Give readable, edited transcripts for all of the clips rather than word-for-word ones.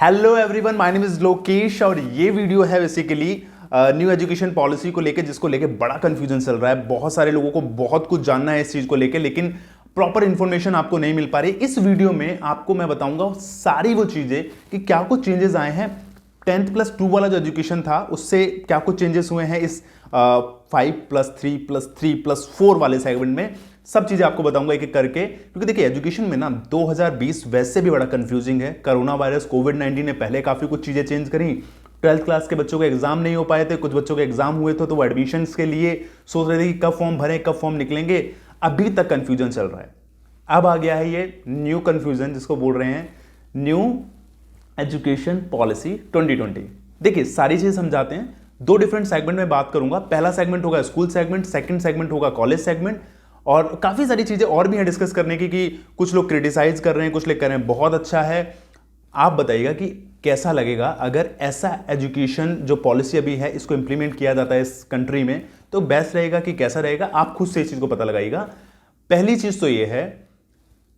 Hello everyone, my name is Lokesh और ये video है बेसिकली न्यू एजुकेशन पॉलिसी को लेके, जिसको लेके बड़ा कंफ्यूजन चल रहा है। बहुत सारे लोगों को बहुत कुछ जानना है इस चीज को लेके, लेकिन प्रॉपर इंफॉर्मेशन आपको नहीं मिल पा रही। इस वीडियो में आपको मैं बताऊंगा सारी वो चीजें कि क्या कुछ चेंजेस आए हैं 10+2 वाला जो एजुकेशन था उससे क्या कुछ चेंजेस हुए हैं इस 5+3+3+4 वाले सेगमेंट में। सब चीजें आपको बताऊंगा एक एक करके, क्योंकि देखिए एजुकेशन में ना 2020 वैसे भी बड़ा कंफ्यूजिंग है। कोरोना वायरस कोविड-19 ने पहले काफी कुछ चीजें चेंज करी। 12th क्लास के बच्चों के एग्जाम नहीं हो पाए थे, कुछ बच्चों के एग्जाम हुए थे तो वो एडमिशन्स के लिए सोच रहे थे कि कब फॉर्म भरें कब फॉर्म निकलेंगे। अभी तक कंफ्यूजन चल रहा है। अब आ गया है ये न्यू कंफ्यूजन, जिसको बोल रहे हैं न्यू एजुकेशन पॉलिसी 2020। देखिए सारी चीजें समझाते हैं। दो डिफरेंट सेगमेंट में बात करूंगा। पहला सेगमेंट होगा स्कूल सेगमेंट, सेकंड सेगमेंट होगा कॉलेज सेगमेंट, और काफी सारी चीजें और भी हैं डिस्कस करने की कि कुछ लोग क्रिटिसाइज कर रहे हैं, कुछ लोग कह रहे हैं बहुत अच्छा है। आप बताइएगा कि कैसा लगेगा अगर ऐसा एजुकेशन जो पॉलिसी अभी है इसको इंप्लीमेंट किया जाता है इस कंट्री में, तो बेस्ट रहेगा कि कैसा रहेगा। आप खुद से इस चीज को पता लगाइएगा। पहली चीज तो ये है,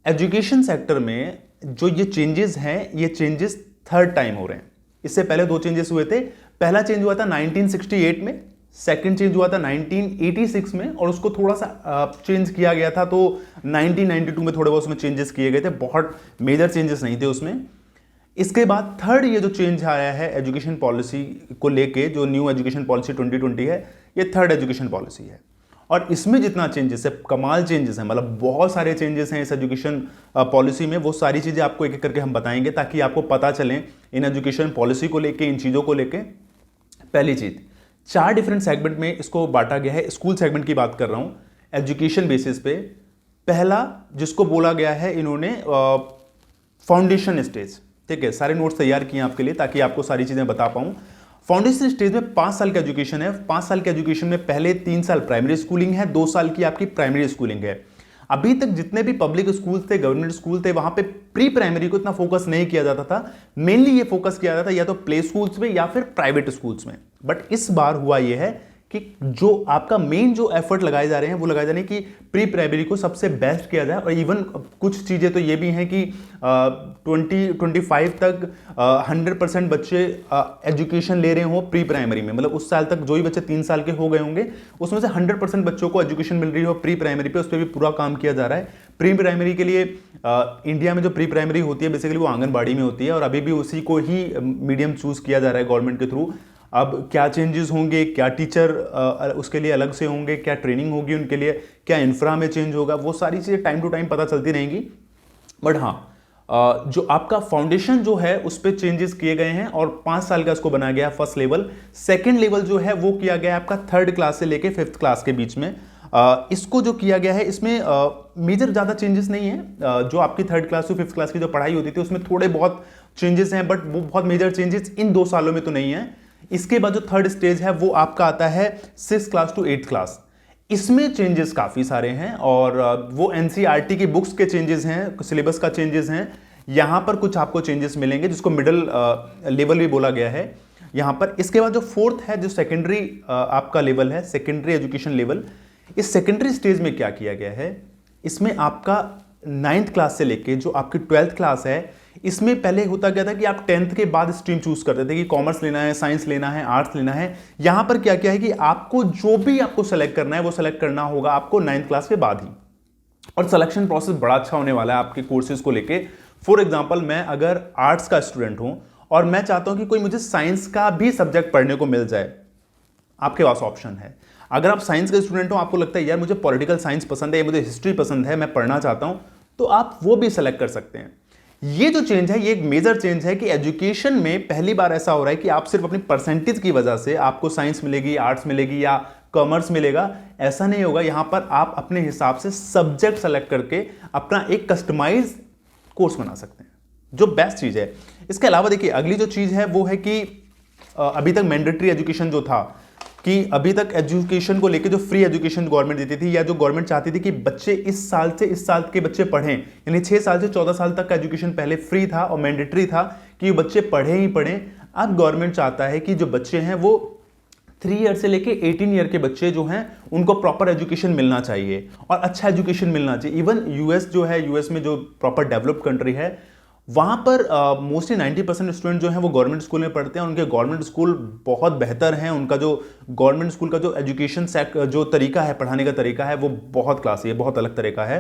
एजुकेशन सेक्टर में जो ये चेंजेस हैं, ये चेंजेस थर्ड टाइम हो रहे हैं। इससे पहले दो चेंजेस हुए थे। पहला चेंज हुआ था 1968 में, सेकंड चेंज हुआ था 1986 में, और उसको थोड़ा सा चेंज किया गया था तो 1992 में थोड़े बहुत उसमें चेंजेस किए गए थे। बहुत मेजर चेंजेस नहीं थे उसमें। इसके बाद थर्ड ये जो चेंज आया है एजुकेशन पॉलिसी को लेके, जो न्यू एजुकेशन पॉलिसी 2020 है, ये थर्ड एजुकेशन पॉलिसी है। और इसमें जितना चेंजेस है, कमाल चेंजेस है, मतलब बहुत सारे चेंजेस हैं इस एजुकेशन पॉलिसी में। वो सारी चीजें आपको एक एक करके हम बताएंगे ताकि आपको पता चले इन एजुकेशन पॉलिसी को लेके, इन चीजों को लेके। पहली चीज, 4 डिफरेंट सेगमेंट में इसको बांटा गया है। स्कूल सेगमेंट की बात कर रहा हूं एजुकेशन बेसिस पे। पहला जिसको बोला गया है इन्होंने फाउंडेशन स्टेज, ठीक है। सारे नोट्स तैयार किए आपके लिए ताकि आपको सारी चीजें बता पाऊं। फाउंडेशन स्टेज में 5 साल का एजुकेशन है। 5 साल के एजुकेशन में पहले 3 साल प्राइमरी स्कूलिंग है, 2 साल की आपकी प्राइमरी स्कूलिंग है। अभी तक जितने भी पब्लिक स्कूल थे, गवर्नमेंट स्कूल थे, वहां पे प्री प्राइमरी को इतना फोकस नहीं किया जाता था। मेनली ये फोकस किया जाता था या तो प्ले स्कूल्स में या फिर प्राइवेट स्कूल्स में। बट इस बार हुआ ये है कि जो आपका मेन जो एफर्ट लगाए जा रहे हैं वो लगाए जा रहे हैं कि प्री प्राइमरी को सबसे बेस्ट किया जाए। और इवन कुछ चीज़ें तो ये भी हैं कि 2025 तक 100% बच्चे एजुकेशन ले रहे हो प्री प्राइमरी में। मतलब उस साल तक जो ही बच्चे 3 साल के हो गए होंगे उसमें से 100% बच्चों को एजुकेशन मिल रही हो प्री प्राइमरी पे, उस पर भी पूरा काम किया जा रहा है। प्री प्राइमरी के लिए इंडिया में जो प्री प्राइमरी होती है बेसिकली वो आंगनबाड़ी में होती है, और अभी भी उसी को ही मीडियम चूज किया जा रहा है गवर्नमेंट के थ्रू। अब क्या चेंजेस होंगे, क्या टीचर उसके लिए अलग से होंगे, क्या ट्रेनिंग होगी उनके लिए, क्या इंफ्रा में चेंज होगा, वो सारी चीज़ें टाइम टू टाइम पता चलती रहेंगी। बट हाँ, जो आपका फाउंडेशन जो है उस पर चेंजेस किए गए हैं और 5 साल का इसको बनाया गया फर्स्ट लेवल। सेकेंड लेवल जो है वो किया गया आपका 3rd क्लास से लेके 5th क्लास के बीच में। इसको जो किया गया है इसमें मेजर ज़्यादा चेंजेस नहीं है। जो आपकी 3rd class to 5th class की जो पढ़ाई होती थी उसमें थोड़े बहुत चेंजेस हैं, बट वो बहुत मेजर चेंजेस इन 2 सालों में तो नहीं है। इसके बाद जो 3rd स्टेज है वो आपका आता है 6th class to 8th class. इसमें चेंजेस काफ़ी सारे हैं, और वो एनसीईआरटी की बुक्स के चेंजेस हैं, सिलेबस का चेंजेस हैं। यहाँ पर कुछ आपको चेंजेस मिलेंगे जिसको मिडिल लेवल भी बोला गया है यहाँ पर। इसके बाद जो 4th है, जो सेकेंडरी आपका लेवल है, सेकेंडरी एजुकेशन लेवल। इस सेकेंडरी स्टेज में क्या किया गया है, इसमें आपका 9th क्लास से लेके जो आपकी 12th क्लास है, इसमें पहले होता क्या था कि आप 10th के बाद स्ट्रीम चूज करते थे कि कॉमर्स लेना है, साइंस लेना है, आर्ट्स लेना है। यहां पर क्या क्या है कि आपको जो भी आपको सेलेक्ट करना है वो सेलेक्ट करना होगा आपको 9th क्लास के बाद ही। और सिलेक्शन प्रोसेस बड़ा अच्छा होने वाला है आपके कोर्सेज को लेके। फॉर एग्जाम्पल, मैं अगर आर्ट्स का स्टूडेंट हूं और मैं चाहता हूं कि कोई मुझे साइंस का भी सब्जेक्ट पढ़ने को मिल जाए, आपके पास ऑप्शन है। अगर आप साइंस के स्टूडेंट हो, आपको लगता है यार मुझे पॉलिटिकल साइंस पसंद है, मुझे हिस्ट्री पसंद है, मैं पढ़ना चाहता हूं, तो आप वो भी सेलेक्ट कर सकते हैं। ये जो चेंज है ये एक मेजर चेंज है कि एजुकेशन में पहली बार ऐसा हो रहा है कि आप सिर्फ अपनी परसेंटेज की वजह से आपको साइंस मिलेगी, आर्ट्स मिलेगी या कॉमर्स मिलेगा, ऐसा नहीं होगा। यहां पर आप अपने हिसाब से सब्जेक्ट सेलेक्ट करके अपना एक कस्टमाइज कोर्स बना सकते हैं, जो बेस्ट चीज है। इसके अलावा देखिए अगली जो चीज है वो है कि अभी तक मैंडेटरी एजुकेशन जो था, कि अभी तक एजुकेशन को लेके जो फ्री एजुकेशन गवर्नमेंट देती थी, या जो गवर्नमेंट चाहती थी कि बच्चे इस साल से इस साल के बच्चे पढ़ें, यानी 6 साल से 14 साल तक का एजुकेशन पहले फ्री था और मैंडेटरी था कि बच्चे पढ़ें ही पढ़ें। अब गवर्नमेंट चाहता है कि जो बच्चे हैं वो 3 ईयर से लेके 18 ईयर के बच्चे जो हैं उनको प्रॉपर एजुकेशन मिलना चाहिए और अच्छा एजुकेशन मिलना चाहिए। इवन यूएस जो है, यूएस में जो प्रॉपर डेवलप्ड कंट्री है, वहाँ पर मोस्टली 90% स्टूडेंट जो हैं वो गवर्नमेंट स्कूल में पढ़ते हैं। उनके गवर्नमेंट स्कूल बहुत बेहतर हैं। उनका जो गवर्नमेंट स्कूल का जो एजुकेशन जो तरीका है, पढ़ाने का तरीका है, वो बहुत क्लासी है, बहुत अलग तरीका है।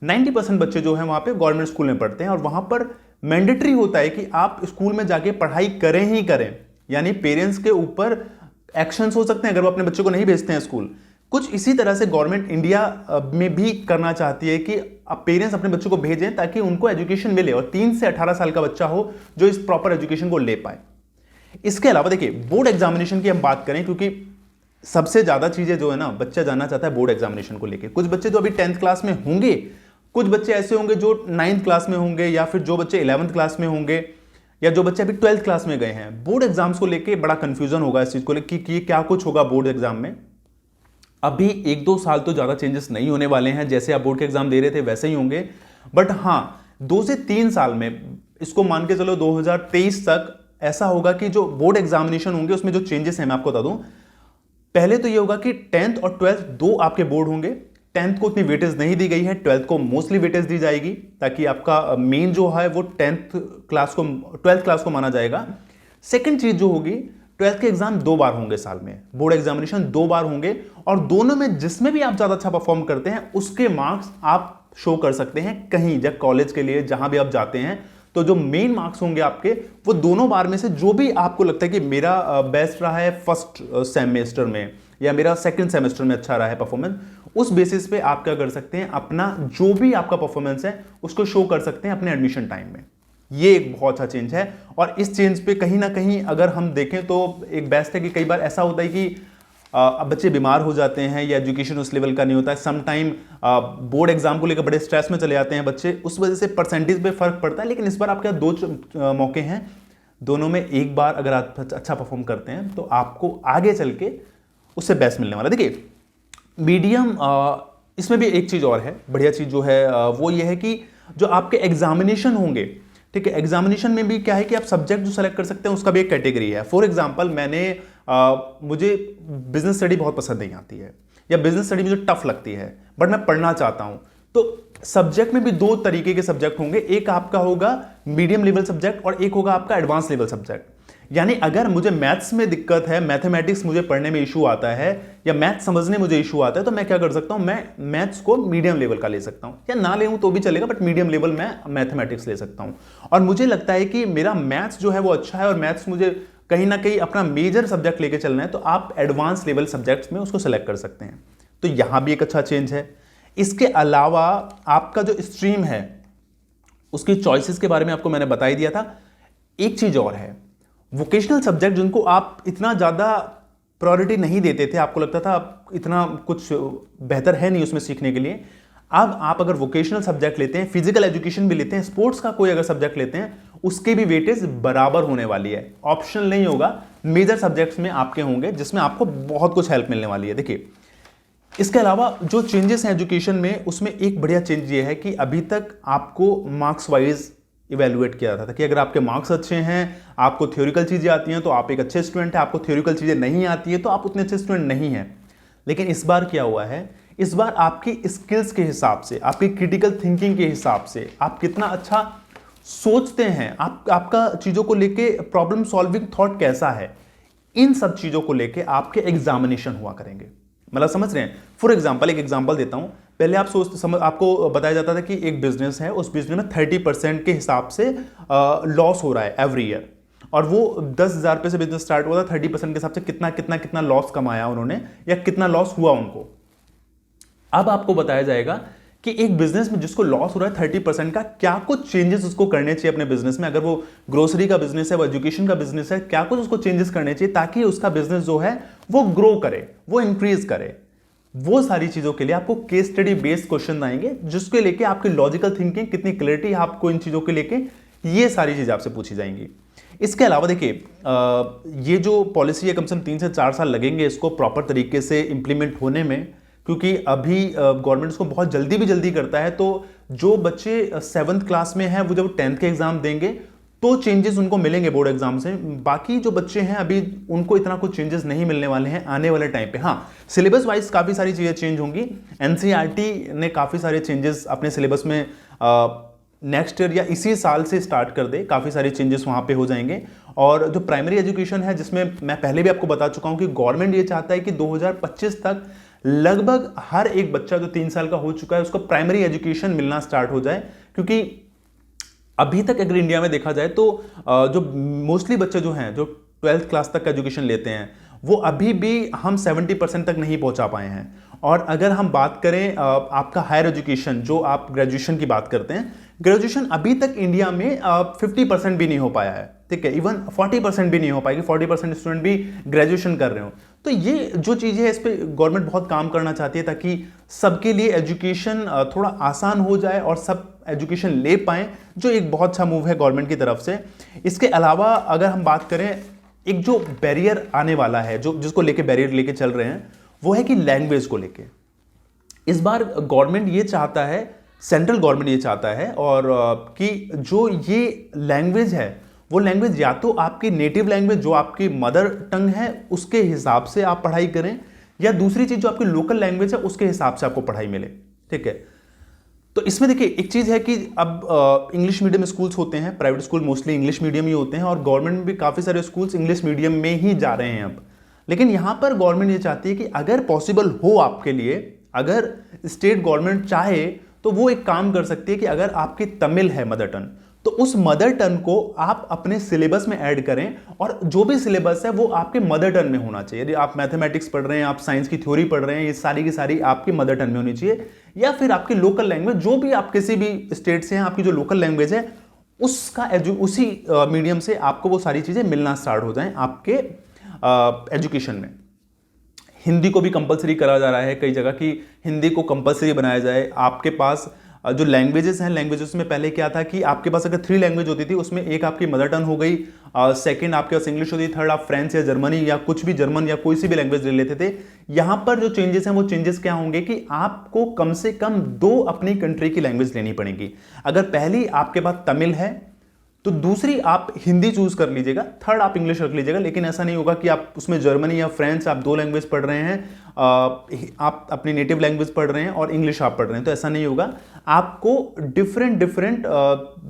90% बच्चे जो हैं वहाँ पे गवर्नमेंट स्कूल में पढ़ते हैं और वहाँ पर मैंडेटरी होता है कि आप स्कूल में जाके पढ़ाई करें ही करें। यानी पेरेंट्स के ऊपर एक्शंस हो सकते हैं अगर वो अपने बच्चों को नहीं भेजते हैं स्कूल। कुछ इसी तरह से गवर्नमेंट इंडिया में भी करना चाहती है कि अब पेरेंट्स अपने बच्चों को भेजें ताकि उनको एजुकेशन मिले और 3 से 18 साल का बच्चा हो जो इस प्रॉपर एजुकेशन को ले पाए। इसके अलावा देखिए, बोर्ड एग्जामिनेशन की हम बात करें, क्योंकि सबसे ज्यादा चीजें जो है ना बच्चा जानना चाहता है बोर्ड एग्जामिनेशन को लेकर। कुछ बच्चे जो अभी 10th क्लास में होंगे, कुछ बच्चे ऐसे होंगे जो 9th क्लास में होंगे, या फिर जो बच्चे 11th क्लास में होंगे, या जो बच्चे अभी 12th क्लास में गए हैं। बोर्ड एग्जाम्स को लेके बड़ा कंफ्यूजन होगा इस चीज को लेकर कि क्या कुछ होगा बोर्ड एग्जाम में। अभी 1-2 साल तो ज्यादा चेंजेस नहीं होने वाले हैं, जैसे आप बोर्ड के एग्जाम दे रहे थे वैसे ही होंगे। बट हाँ, 2 से 3 साल में, इसको मान के चलो 2023 तक ऐसा होगा कि जो बोर्ड एग्जामिनेशन होंगे उसमें जो चेंजेस हैं मैं आपको बता दूं। पहले तो ये होगा कि 10th और 12th दो आपके बोर्ड होंगे। 10th को उतनी वेटेज नहीं दी गई है, 12th को मोस्टली वेटेज दी जाएगी ताकि आपका मेन जो है वो 12th क्लास को माना जाएगा। सेकंड चीज जो होगी, 12th के एग्जाम 2 बार होंगे साल में, बोर्ड एग्जामिनेशन 2 बार होंगे और दोनों में जिसमें भी आप ज्यादा अच्छा परफॉर्म करते हैं उसके मार्क्स आप शो कर सकते हैं कहीं, जब कॉलेज के लिए जहां भी आप जाते हैं। तो जो मेन मार्क्स होंगे आपके, वो दोनों बार में से जो भी आपको लगता है कि मेरा बेस्ट रहा है फर्स्ट सेमेस्टर में या मेरा सेकंड सेमेस्टर में अच्छा रहा है परफॉर्मेंस, उस बेसिस पे आप क्या कर सकते हैं, अपना जो भी आपका परफॉर्मेंस है उसको शो कर सकते हैं अपने एडमिशन टाइम में। ये एक बहुत अच्छा चेंज है और इस चेंज पे कहीं ना कहीं अगर हम देखें तो एक बेस्ट है कि कई बार ऐसा होता है कि अब बच्चे बीमार हो जाते हैं या एजुकेशन उस लेवल का नहीं होता है। सम टाइम बोर्ड एग्जाम को लेकर बड़े स्ट्रेस में चले जाते हैं बच्चे, उस वजह से परसेंटेज पे फर्क पड़ता है। लेकिन इस बार आपके 2 मौके हैं, दोनों में एक बार अगर आप अच्छा परफॉर्म करते हैं तो आपको आगे चल के उससे बेस्ट मिलने वाला। देखिए मीडियम, इसमें भी एक चीज और है, बढ़िया चीज जो है वो ये है कि जो आपके एग्जामिनेशन होंगे, ठीक है, एग्जामिनेशन में भी क्या है कि आप सब्जेक्ट जो सेलेक्ट कर सकते हैं उसका भी एक कैटेगरी है। फॉर एग्जांपल मुझे बिजनेस स्टडी बहुत पसंद नहीं आती है या बिजनेस स्टडी मुझे टफ लगती है बट मैं पढ़ना चाहता हूं, तो सब्जेक्ट में भी 2 तरीके के सब्जेक्ट होंगे। एक आपका होगा मीडियम लेवल सब्जेक्ट और एक होगा आपका एडवांस लेवल सब्जेक्ट। यानी अगर मुझे मैथ्स में दिक्कत है, मैथमेटिक्स मुझे पढ़ने में इशू आता है या मैथ्स समझने मुझे इशू आता है, तो मैं क्या कर सकता हूं, मैं मैथ्स को मीडियम लेवल का ले सकता हूं, या ना ले तो भी चलेगा बट मीडियम लेवल में मैथमेटिक्स ले सकता हूं। और मुझे लगता है कि मेरा मैथ्स जो है वो अच्छा है और मैथ्स मुझे कहीं ना कहीं अपना मेजर सब्जेक्ट लेके चलना है, तो आप एडवांस लेवल सब्जेक्ट्स में उसको सेलेक्ट कर सकते हैं। तो यहां भी एक अच्छा चेंज है। इसके अलावा आपका जो स्ट्रीम है उसकी चॉइसेस के बारे में आपको मैंने बता ही दिया था। एक चीज और है, वोकेशनल सब्जेक्ट जिनको आप इतना ज्यादा प्रायोरिटी नहीं देते थे, आपको लगता था इतना कुछ बेहतर है नहीं उसमें सीखने के लिए, अब आप अगर वोकेशनल सब्जेक्ट लेते हैं, फिजिकल एजुकेशन भी लेते हैं, स्पोर्ट्स का कोई अगर सब्जेक्ट लेते हैं, उसके भी वेटेज बराबर होने वाली है। ऑप्शनल नहीं होगा, मेजर सब्जेक्ट्स में आपके होंगे जिसमें आपको बहुत कुछ हेल्प मिलने वाली है। देखिए इसके अलावा जो चेंजेस हैं एजुकेशन में, उसमें एक बढ़िया चेंज ये है कि अभी तक आपको मार्क्स वाइज इवेल्युएट किया जाता था कि अगर आपके मार्क्स अच्छे हैं, आपको थ्योरिकल चीजें आती हैं तो आप एक अच्छे स्टूडेंट हैं, आपको थ्योरिकल चीजें नहीं आती है तो आप उतने अच्छे स्टूडेंट नहीं हैं। लेकिन इस बार क्या हुआ है, इस बार आपकी स्किल्स के हिसाब से, आपकी क्रिटिकल थिंकिंग के हिसाब से, आप कितना अच्छा सोचते हैं, आपका चीजों को लेके प्रॉब्लम सॉल्विंग थॉट कैसा है, इन सब चीजों को लेके आपके एग्जामिनेशन हुआ करेंगे। मतलब समझ रहे हैं? फॉर एग्जाम्पल, एक एग्जाम्पल देता हूं। पहले आप आपको बताया जाता था कि एक बिजनेस है, उस बिजनेस में 30% के हिसाब से लॉस हो रहा है एवरी ईयर, और वो 10,000 रुपये से बिजनेस स्टार्ट हुआ था। 30% के हिसाब से कितना कितना कितना लॉस कमाया उन्होंने या कितना लॉस हुआ उनको। अब आपको बताया जाएगा कि एक बिजनेस में जिसको लॉस हो रहा है 30% का, क्या कुछ चेंजेस उसको करने चाहिए अपने बिजनेस में। अगर वो ग्रोसरी का बिजनेस है, वो एजुकेशन का बिजनेस है, क्या कुछ उसको चेंजेस करने चाहिए ताकि उसका बिजनेस जो है वो ग्रो करे, वो इंक्रीज करे। वो सारी चीजों के लिए आपको केस स्टडी बेस्ड क्वेश्चन आएंगे, जिसके लेके आपकी लॉजिकल थिंकिंग कितनी क्लैरिटी आपको इन चीजों के लेके, ये सारी चीजें आपसे पूछी जाएंगी। इसके अलावा देखिए ये जो पॉलिसी है कम से कम 3 से 4 साल लगेंगे इसको प्रॉपर तरीके से इंप्लीमेंट होने में, क्योंकि अभी गवर्नमेंट इसको बहुत जल्दी करता है। तो जो बच्चे 7th क्लास में हैं वो जब 10th के एग्जाम देंगे तो चेंजेस उनको मिलेंगे बोर्ड एग्जाम से। बाकी जो बच्चे हैं अभी उनको इतना कुछ चेंजेस नहीं मिलने वाले हैं आने वाले टाइम पे। हाँ, सिलेबस वाइज काफ़ी सारी चीज़ें चेंज होंगी। एनसीईआरटी ने काफ़ी सारे चेंजेस अपने सिलेबस में नेक्स्ट ईयर या इसी साल से स्टार्ट कर दे, काफ़ी सारे चेंजेस वहाँ पे हो जाएंगे। और जो प्राइमरी एजुकेशन है, जिसमें मैं पहले भी आपको बता चुका हूँ कि गवर्नमेंट ये चाहता है कि 2025 तक लगभग हर एक बच्चा जो 3 साल का हो चुका है उसको प्राइमरी एजुकेशन मिलना स्टार्ट हो जाए। क्योंकि अभी तक अगर इंडिया में देखा जाए तो जो मोस्टली बच्चे जो हैं जो 12th क्लास तक का एजुकेशन लेते हैं वो अभी भी हम 70% तक नहीं पहुंचा पाए हैं। और अगर हम बात करें आपका हायर एजुकेशन, जो आप ग्रेजुएशन की बात करते हैं, ग्रेजुएशन अभी तक इंडिया में 50% भी नहीं हो पाया है, ठीक है, इवन 40% भी नहीं हो पाएगी, 40% स्टूडेंट भी ग्रेजुएशन कर रहे हो। तो ये जो चीज़ें है इस पर गवर्नमेंट बहुत काम करना चाहती है ताकि सबके लिए एजुकेशन थोड़ा आसान हो जाए और सब एजुकेशन ले पाएँ, जो एक बहुत अच्छा मूव है गवर्नमेंट की तरफ से। इसके अलावा अगर हम बात करें, एक जो बैरियर आने वाला है, जो जिसको लेके बैरियर लेके चल रहे हैं, वो है कि लैंग्वेज को लेके। इस बार गवर्नमेंट ये चाहता है, सेंट्रल गवर्नमेंट ये चाहता है और कि जो ये लैंग्वेज है वो लैंग्वेज या तो आपकी नेटिव लैंग्वेज जो आपकी मदर टंग है उसके हिसाब से आप पढ़ाई करें, या दूसरी चीज जो आपकी लोकल लैंग्वेज है उसके हिसाब से आपको पढ़ाई मिले, ठीक है। तो इसमें देखिए एक चीज़ है कि अब इंग्लिश मीडियम स्कूल्स होते हैं, private school mostly English medium ही होते हैं, और गवर्नमेंट में भी काफ़ी सारे स्कूल्स इंग्लिश मीडियम में ही जा रहे हैं अब। लेकिन यहाँ पर गवर्नमेंट ये चाहती है कि अगर पॉसिबल हो आपके लिए, अगर स्टेट गवर्नमेंट चाहे तो वो एक काम कर सकती है कि अगर आपकी तमिल है मदर टंग, तो उस मदर टंग को आप अपने सिलेबस में ऐड करें, और जो भी सिलेबस है वो आपके मदर टंग में होना चाहिए। यदि आप मैथमेटिक्स पढ़ रहे हैं, आप साइंस की थ्योरी पढ़ रहे हैं, ये सारी की सारी आपकी मदर टंग में होनी चाहिए, या फिर आपकी लोकल लैंग्वेज जो भी आप किसी भी स्टेट से हैं, आपकी जो लोकल लैंग्वेज है उसका उसी मीडियम से आपको वो सारी चीज़ें मिलना स्टार्ट हो जाएं आपके एजुकेशन में। हिंदी को भी कंपलसरी करा जा रहा है कई जगह कि हिंदी को कंपलसरी बनाया जाए। आपके पास जो लैंग्वेजेस हैं, लैंग्वेजेस में पहले क्या था कि आपके पास अगर 3 लैंग्वेज होती थी उसमें एक आपकी मदर टंग हो गई, सेकंड आपके पास इंग्लिश होती थी, थर्ड आप फ्रेंच या जर्मनी या कुछ भी जर्मन या कोई सी भी लैंग्वेज ले लेते थे। यहां पर जो चेंजेस हैं वो चेंजेस क्या होंगे कि आपको कम से कम 2 अपनी कंट्री की लैंग्वेज लेनी पड़ेगी। अगर पहली आपके पास तमिल है तो दूसरी आप हिंदी चूज कर लीजिएगा, थर्ड आप इंग्लिश रख लीजिएगा। लेकिन ऐसा नहीं होगा कि आप उसमें जर्मनी या फ्रेंच आप 2 लैंग्वेज पढ़ रहे हैं, आप अपनी नेटिव लैंग्वेज पढ़ रहे हैं और इंग्लिश आप पढ़ रहे हैं, तो ऐसा नहीं होगा। आपको डिफरेंट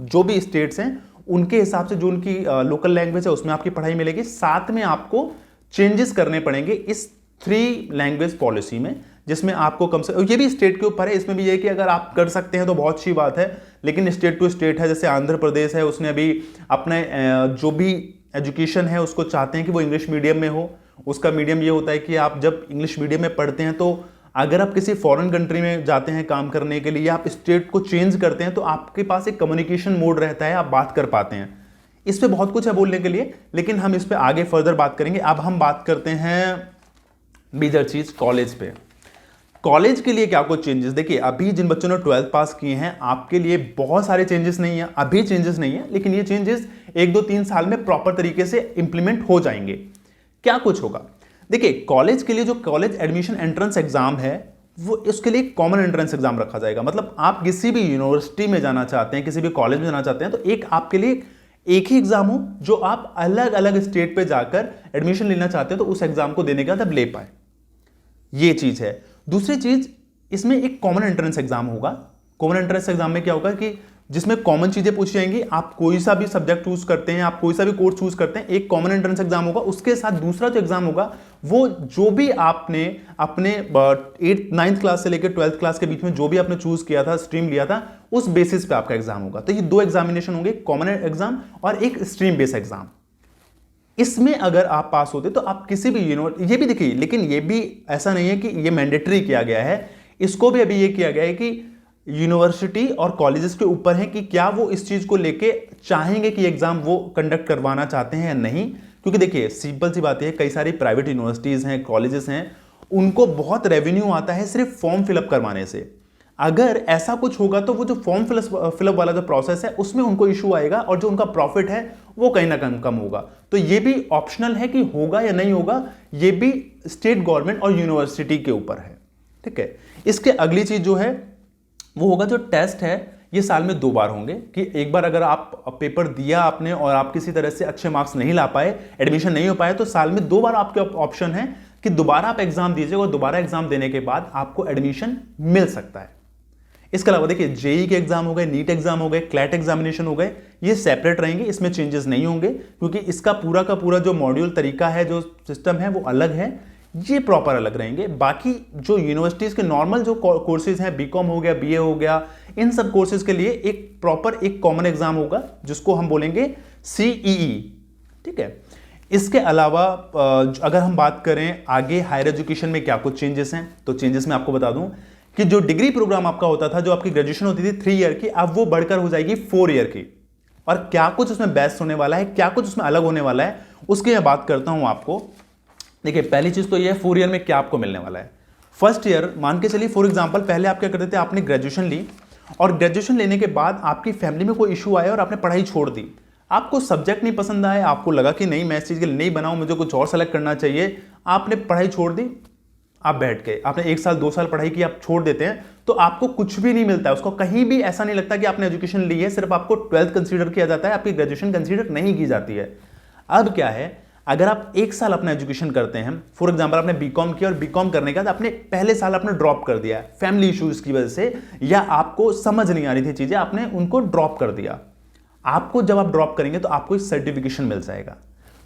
जो भी स्टेट्स हैं उनके हिसाब से जो उनकी लोकल लैंग्वेज है उसमें आपकी पढ़ाई मिलेगी। साथ में आपको चेंजेस करने पड़ेंगे इस 3 लैंग्वेज पॉलिसी में, जिसमें आपको कम से, ये भी स्टेट के ऊपर है, इसमें भी ये कि अगर आप कर सकते हैं तो बहुत अच्छी बात है, लेकिन स्टेट टू स्टेट है। जैसे आंध्र प्रदेश है, उसने अभी अपने जो भी एजुकेशन है उसको चाहते हैं कि वो इंग्लिश मीडियम में हो। उसका मीडियम ये होता है कि आप जब इंग्लिश मीडियम में पढ़ते हैं तो अगर आप किसी फॉरेन कंट्री में जाते हैं काम करने के लिए, या आप स्टेट को चेंज करते हैं, तो आपके पास एक कम्युनिकेशन मोड रहता है, आप बात कर पाते हैं। इस पर बहुत कुछ है बोलने के लिए, लेकिन हम इस पर आगे फर्दर बात करेंगे। अब हम बात करते हैं मेजर चीज कॉलेज पे। कॉलेज के लिए क्या कुछ चेंजेस, देखिए अभी जिन बच्चों ने 12th पास किए हैं आपके लिए बहुत सारे चेंजेस नहीं है, अभी चेंजेस नहीं है, लेकिन ये चेंजेस 1, 2, 3 साल में प्रॉपर तरीके से इंप्लीमेंट हो जाएंगे। क्या कुछ होगा, देखिए कॉलेज के लिए जो कॉलेज एडमिशन एंट्रेंस एग्जाम है वो उसके लिए कॉमन एंट्रेंस एग्जाम रखा जाएगा। मतलब आप किसी भी यूनिवर्सिटी में जाना चाहते हैं, किसी भी कॉलेज में जाना चाहते हैं, तो एक आपके लिए एक ही एग्जाम हो, जो आप अलग अलग स्टेट पे जाकर एडमिशन लेना चाहते हैं तो उस एग्जाम को देने के बाद आप ले पाए, ये चीज है। दूसरी चीज, इसमें एक कॉमन एंट्रेंस एग्जाम होगा। कॉमन एंट्रेंस एग्जाम में क्या होगा कि जिसमें कॉमन चीजें पूछी जाएंगी, आप कोई सा भी सब्जेक्ट चूज करते हैं, आप कोई सा भी कोर्स चूज करते हैं, एक कॉमन एंट्रेंस एग्जाम होगा। उसके साथ दूसरा जो एग्जाम होगा वो जो भी आपने अपने 8th 9th क्लास से लेकर 12th क्लास के बीच में जो भी आपने चूज किया था, स्ट्रीम लिया था, उस बेसिस पे आपका एग्जाम होगा। तो ये 2 एग्जामिनेशन होंगे, कॉमन एग्जाम और एक स्ट्रीम बेस्ड एग्जाम। इसमें अगर आप पास होते तो आप किसी भी ये भी देखिए, लेकिन ये भी ऐसा नहीं है कि ये मैंडेटरी किया गया है, इसको भी अभी ये किया गया है कि यूनिवर्सिटी और कॉलेजेस के ऊपर है कि क्या वो इस चीज को लेके चाहेंगे कि एग्जाम वो कंडक्ट करवाना चाहते हैं या नहीं। क्योंकि देखिए सिंपल सी बात है, कई सारी प्राइवेट यूनिवर्सिटीज हैं, कॉलेजेस हैं, उनको बहुत रेवेन्यू आता है सिर्फ फॉर्म फिलअप करवाने से। अगर ऐसा कुछ होगा तो वो जो फॉर्म फिलअप वाला जो प्रोसेस है उसमें उनको इशू आएगा, और जो उनका प्रॉफिट है वो कहीं ना कम होगा। तो ये भी ऑप्शनल है कि होगा या नहीं होगा, ये भी स्टेट गवर्नमेंट और यूनिवर्सिटी के ऊपर है, ठीक है। इसके अगली चीज जो है वो होगा, जो टेस्ट है ये साल में 2 बार होंगे, कि एक बार अगर आप पेपर दिया आपने और आप किसी तरह से अच्छे मार्क्स नहीं ला पाए, एडमिशन नहीं हो पाए, तो साल में 2 बार आपके ऑप्शन है कि दोबारा आप एग्जाम दीजिए, और दोबारा एग्जाम देने के बाद आपको एडमिशन मिल सकता है। इसके अलावा देखिए जेई के एग्जाम हो गए, नीट एग्जाम हो गए, क्लैट एग्जामिनेशन हो गए, ये सेपरेट रहेंगे, इसमें चेंजेस नहीं होंगे क्योंकि इसका पूरा का पूरा जो मॉड्यूल तरीका है, जो सिस्टम है वो अलग है, ये प्रॉपर अलग रहेंगे। बाकी जो यूनिवर्सिटीज के नॉर्मल जो कोर्सेज हैं, बीकॉम हो गया, बीए हो गया, इन सब कोर्सेज के लिए एक प्रॉपर एक कॉमन एग्जाम होगा जिसको हम बोलेंगे सीईई, ठीक है। इसके अलावा अगर हम बात करें आगे हायर एजुकेशन में क्या कुछ चेंजेस हैं, तो चेंजेस में आपको बता दूं कि जो डिग्री प्रोग्राम आपका होता था, जो आपकी ग्रेजुएशन होती थी 3 ईयर की, अब वो बढ़कर हो जाएगी 4 ईयर की। और क्या कुछ उसमें बेस्ट होने वाला है, क्या कुछ उसमें अलग होने वाला है, उसकी मैं बात करता हूं आपको। देखिए पहली चीज तो ये है 4 ईयर में क्या आपको मिलने वाला है। फर्स्ट ईयर मान के चलिए फॉर एग्जांपल, पहले आप क्या करते थे, आपने ग्रेजुएशन ली और ग्रेजुएशन लेने के बाद आपकी फैमिली में कोई इशू आया और आपने पढ़ाई छोड़ दी, आपको सब्जेक्ट नहीं पसंद आया, आपको लगा कि नहीं मैं इस चीज़ के लिए नहीं बनाऊं, मुझे कुछ और सेलेक्ट करना चाहिए, आपने पढ़ाई छोड़ दी, आप बैठ गए, आपने 1 साल 2 साल पढ़ाई की, आप छोड़ देते हैं तो आपको कुछ भी नहीं मिलता है, उसको कहीं भी ऐसा नहीं लगता कि आपने एजुकेशन ली है, सिर्फ आपको 12th कंसीडर किया जाता है, आपकी ग्रेजुएशन कंसीडर नहीं की जाती है। अब क्या है, अगर आप 1 साल अपना एजुकेशन करते हैं, फॉर एग्जांपल आपने बीकॉम किया और बीकॉम करने के बाद आपने पहले साल आपने ड्रॉप कर दिया फैमिली इश्यूज की वजह से, या आपको समझ नहीं आ रही थी चीजें, आपने उनको ड्रॉप कर दिया। आपको जब आप ड्रॉप करेंगे तो आपको एक सर्टिफिकेशन मिल जाएगा।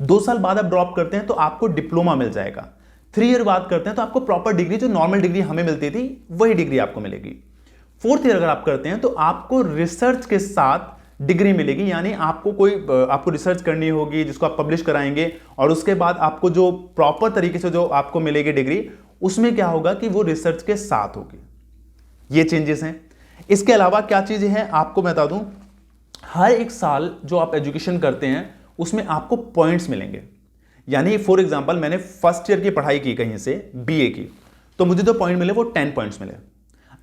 2 साल बाद आप ड्रॉप करते हैं तो आपको डिप्लोमा मिल जाएगा। 3 ईयर बाद करते हैं तो आपको प्रॉपर डिग्री, जो नॉर्मल डिग्री हमें मिलती थी वही डिग्री आपको मिलेगी। 4th ईयर अगर आप करते हैं तो आपको रिसर्च के साथ डिग्री मिलेगी, यानी आपको रिसर्च करनी होगी जिसको आप पब्लिश कराएंगे, और उसके बाद आपको जो प्रॉपर तरीके से जो आपको मिलेगी डिग्री, उसमें क्या होगा कि वो रिसर्च के साथ होगी। ये चेंजेस हैं। इसके अलावा क्या चीजें हैं आपको मैं बता दूं, हर 1 साल जो आप एजुकेशन करते हैं उसमें आपको पॉइंट्स मिलेंगे। यानी फॉर एग्जांपल मैंने फर्स्ट ईयर की पढ़ाई की कहीं से बीए की, तो मुझे जो पॉइंट मिले वो 10 पॉइंट्स मिले।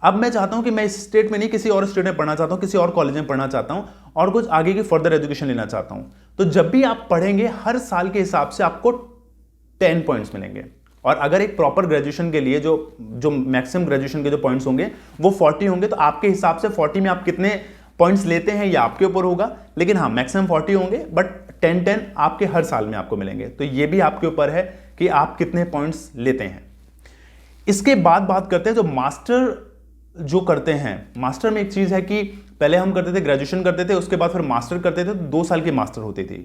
अब मैं चाहता हूं कि मैं इस स्टेट में नहीं, किसी और स्टेट में पढ़ना चाहता हूं, किसी और कॉलेज में पढ़ना चाहता हूं और कुछ आगे की फर्दर एजुकेशन लेना चाहता हूं, तो जब भी आप पढ़ेंगे हर साल के हिसाब से आपको 10 पॉइंट्स मिलेंगे। और अगर एक प्रॉपर ग्रेजुएशन के लिए जो मैक्सिमम ग्रेजुएशन के जो पॉइंट्स होंगे वो 40 होंगे, तो आपके हिसाब से 40 में आप कितने पॉइंट्स लेते हैं ये आपके ऊपर होगा, लेकिन हाँ मैक्सिमम 40 होंगे, बट 10-10 आपके हर साल में आपको मिलेंगे, तो ये भी आपके ऊपर है कि आप कितने पॉइंट्स लेते हैं। इसके बाद बात करते हैं जो मास्टर जो करते हैं। मास्टर में एक चीज है कि पहले हम करते थे ग्रेजुएशन करते थे, उसके बाद फिर मास्टर करते थे, तो 2 साल की मास्टर होती थी,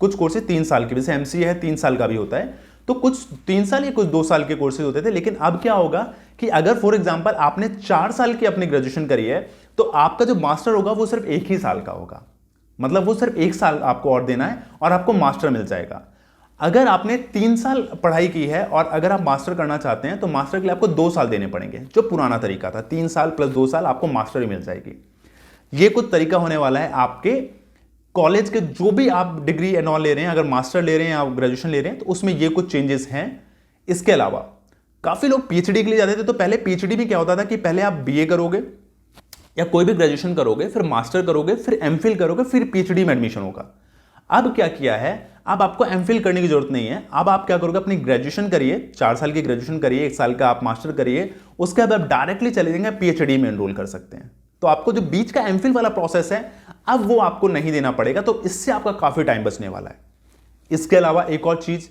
कुछ कोर्सेज 3 साल की, जैसे एमसीए है 3 साल का भी होता है, तो कुछ 3 साल या कुछ 2 साल के कोर्सेज होते थे। लेकिन अब क्या होगा कि अगर फॉर एग्जांपल आपने 4 साल की अपनी ग्रेजुएशन करी है, तो आपका जो मास्टर होगा वो सिर्फ 1 ही साल का होगा, मतलब वो सिर्फ 1 साल आपको और देना है और आपको मास्टर मिल जाएगा। अगर आपने 3 साल पढ़ाई की है और अगर आप मास्टर करना चाहते हैं तो मास्टर के लिए आपको 2 साल देने पड़ेंगे, जो पुराना तरीका था 3 साल प्लस 2 साल आपको मास्टर ही मिल जाएगी। ये कुछ तरीका होने वाला है आपके कॉलेज के, जो भी आप डिग्री एंड ऑल ले रहे हैं, अगर मास्टर ले रहे हैं या ग्रेजुएशन ले रहे हैं, तो उसमें ये कुछ चेंजेस हैं। इसके अलावा काफी लोग पीएचडी के लिए जाते थे, तो पहले पीएचडी में क्या होता था कि पहले आप बीए करोगे या कोई भी ग्रेजुएशन करोगे, फिर मास्टर करोगे, फिर एमफिल करोगे, फिर पीएचडी में एडमिशन होगा। अब क्या किया है, अब आपको एमफिल करने की जरूरत नहीं है। अब आप क्या करोगे, अपनी ग्रेजुएशन करिए, 4 साल की ग्रेजुएशन करिए, 1 साल का आप मास्टर करिए, उसके बाद आप डायरेक्टली चले जाएंगे पीएचडी में एनरोल कर सकते हैं। तो आपको जो बीच का एमफिल वाला प्रोसेस है अब वो आपको नहीं देना पड़ेगा, तो इससे आपका काफी टाइम बचने वाला है। इसके अलावा एक और चीज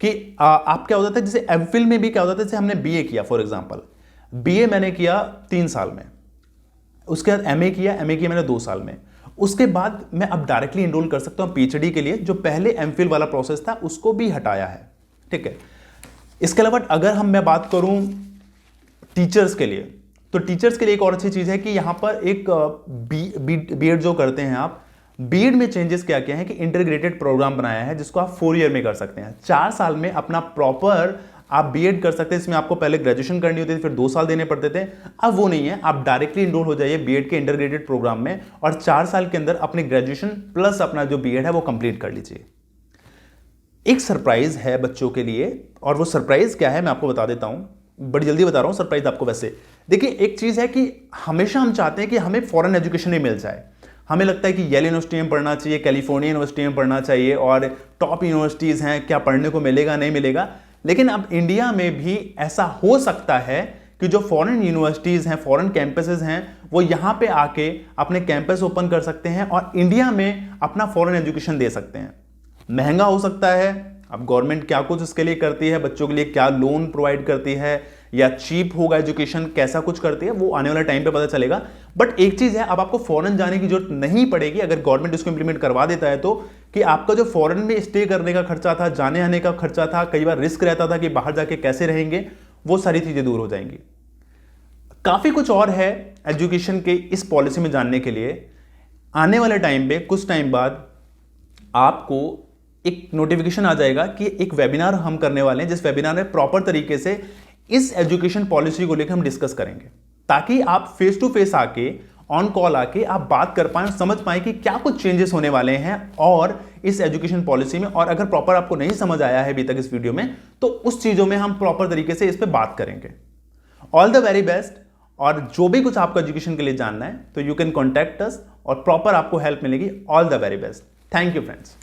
कि आप क्या होता था, जैसे एमफिल में भी क्या होता था, जैसे हमने बीए किया, फॉर एग्जांपल बीए मैंने किया 3 साल में, उसके बाद एमए किया मैंने 2 साल में, उसके बाद मैं अब डायरेक्टली एनरोल कर सकता हूं पीएचडी के लिए। जो पहले एमफिल वाला प्रोसेस था उसको भी हटाया है, ठीक है। इसके अलावा अगर मैं बात करूं टीचर्स के लिए, तो टीचर्स के लिए एक और अच्छी चीज है कि यहां पर एक बीएड जो करते हैं आप, बीएड में चेंजेस क्या क्या है कि इंटीग्रेटेड प्रोग्राम बनाया है जिसको आप 4 ईयर में कर सकते हैं। 4 साल में अपना प्रॉपर आप बीएड कर सकते हैं। इसमें आपको पहले ग्रेजुएशन करनी होती थी, फिर 2 साल देने पड़ते थे, अब वो नहीं है, आप डायरेक्टली इनरोल हो जाइए बीएड के इंटीग्रेटेड प्रोग्राम में और 4 साल के अंदर अपनी ग्रेजुएशन प्लस अपना जो बीएड है वो कंप्लीट कर लीजिए। एक सरप्राइज है बच्चों के लिए, और वो सरप्राइज क्या है मैं आपको बता देता हूं, बड़ी जल्दी बता रहा हूं सरप्राइज आपको। वैसे देखिए, एक चीज है कि हमेशा हम चाहते हैं कि हमें फॉरेन एजुकेशन ही मिल जाए। हमें लगता है कि येल यूनिवर्सिटी में पढ़ना चाहिए, कैलिफोर्निया यूनिवर्सिटी में पढ़ना चाहिए, और टॉप यूनिवर्सिटीज हैं, क्या पढ़ने को मिलेगा नहीं मिलेगा। लेकिन अब इंडिया में भी ऐसा हो सकता है कि जो फॉरेन यूनिवर्सिटीज हैं, फॉरेन कैंपसेस हैं, वो यहां पे आके अपने कैंपस ओपन कर सकते हैं और इंडिया में अपना फॉरेन एजुकेशन दे सकते हैं। महंगा हो सकता है, अब गवर्नमेंट क्या कुछ इसके लिए करती है, बच्चों के लिए क्या लोन प्रोवाइड करती है, या चीप होगा एजुकेशन, कैसा कुछ करती है वो आने वाला टाइम पे पता चलेगा। बट एक चीज है, अब आपको फॉरेन जाने की जरूरत नहीं पड़ेगी अगर गवर्नमेंट इसको इंप्लीमेंट करवा देता है तो, कि आपका जो फॉरेन में स्टे करने का खर्चा था, जाने आने का खर्चा था, कई बार रिस्क रहता था कि बाहर जाके कैसे रहेंगे, वो सारी चीजें दूर हो जाएंगी। काफी कुछ और है एजुकेशन के इस पॉलिसी में जानने के लिए। आने वाले टाइम पे कुछ टाइम बाद आपको एक नोटिफिकेशन आ जाएगा कि एक वेबिनार हम करने वाले हैं, जिस वेबिनार में प्रॉपर तरीके से इस एजुकेशन पॉलिसी को लेकर हम डिस्कस करेंगे, ताकि आप फेस टू फेस आके, ऑन कॉल आके आप बात कर पाएं, समझ पाएं कि क्या कुछ चेंजेस होने वाले हैं और इस एजुकेशन पॉलिसी में। और अगर प्रॉपर आपको नहीं समझ आया है अभी तक इस वीडियो में, तो उस चीजों में हम प्रॉपर तरीके से इस पर बात करेंगे। All the very best. और जो भी कुछ आपको एजुकेशन के लिए जानना है तो यू कैन कॉन्टैक्ट अस और प्रॉपर आपको हेल्प मिलेगी। All the very best. Thank you friends.